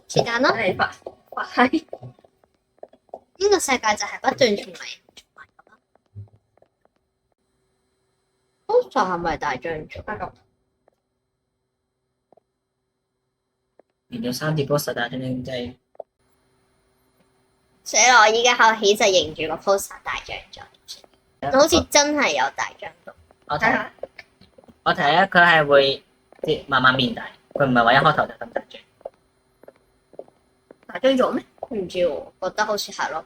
是但咯，嚟發係呢個世界就係不斷重嚟。poster 係咪大張咗？連咗3次 poster 大張真係死啦！我依家喺度起就認住個 poster 大張咗，好似真係有大張到。我睇我睇啊，佢係會即係慢慢變大，佢唔係話一開頭就咁大張。大張咗咩？唔知喎，覺得好似係咯。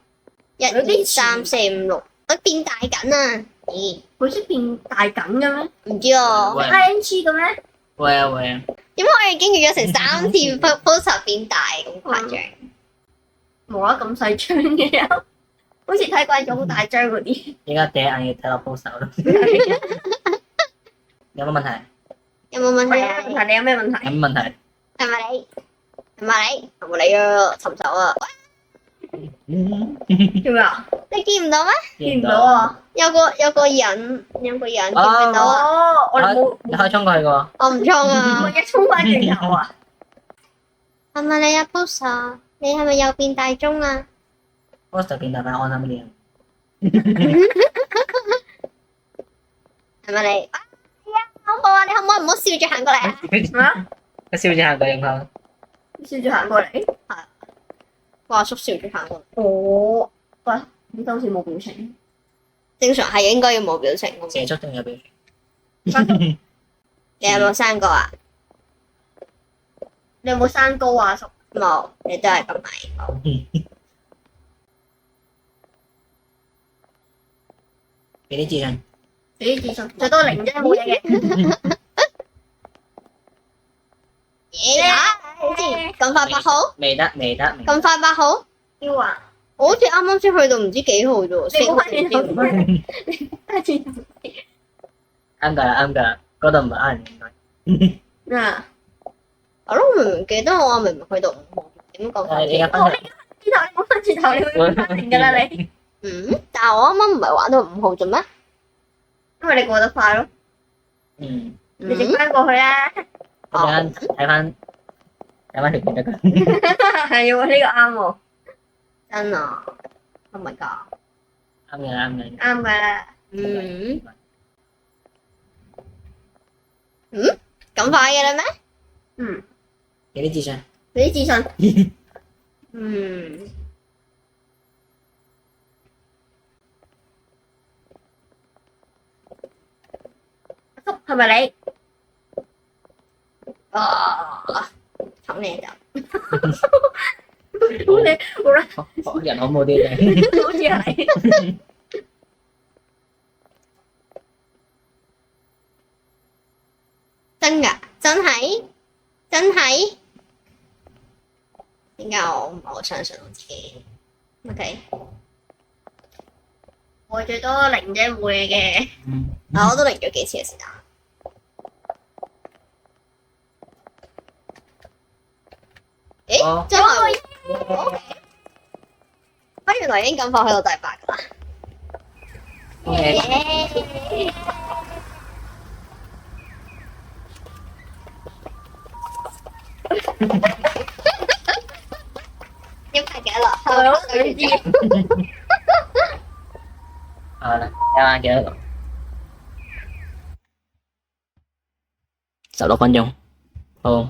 一有啲二三四五六，都變大緊啊！咦？佢識變大緊嘅咩唔知喎，喂？5 inch 嘅咩？會啊會啊，點解我已經預咗成3次 poster 變大咁誇張？冇啦，咁細張嘅又，好似睇慣咗好大張嗰啲。依家第一眼要睇落 poster 咯。有乜問題？有冇問我有題啊？咩問題？你有咩問題？有乜問題？係咪你？係咪你？係咪你啊？尋仇啊！做咩啊？你見唔到咩？見唔到啊！有個人，見唔見到啊？哦，我哋冇你可以衝過去嘅喎。我唔衝啊！我一衝翻轉頭啊！係咪你啊 poster？你係咪又變大鐘啊？ poster 變大版安心啲。係咪你？好唔好啊？你可唔可以唔好笑住行過嚟啊？啊！佢笑住行過入口。笑住行過嚟。我阿叔笑住行過嚟，哦，喂，你好似冇表情。正常係應該要冇表情嘅。射速定有表情？你有冇生過啊？你有冇生高啊，叔？冇，你都係咁矮。俾啲自信。俾啲自信，最多零啫，冇嘢嘅。咁快8號？未得。咁快8號？要啊！我好似啱啱先去到唔知幾號啫喎，你冇翻轉頭4號翻嚟，翻轉頭。啱㗎啦，嗰度唔係啱人應該。啊！係咯，我明明記得我明明去到5號，點講快你而家啲？分轉頭你冇翻轉頭，你會翻嚟㗎啦你。但係我啱啱唔係玩到5號啫咩？因為你過得快咯，嗯，你直翻過去啦。我陣間睇翻條片得㗎。係喎，呢個啱喎，真啊！Oh my god！啱嘅。啱㗎啦。咁快嘅啦咩？嗯，俾啲自信。俾啲自信。叔係咪你？捅你就好你好啦，人好冇啲嘅。好似係。真㗎，真係？點解我唔係好相信我自己？OK，我最多零啫，冇嘢嘅。但我都零咗幾次嘅時間。哦真係喎！原來已經咁快去到第8㗎啦。 OK。點排幾多？係咯，想知。好啦，睇下幾多度？16分鐘。好。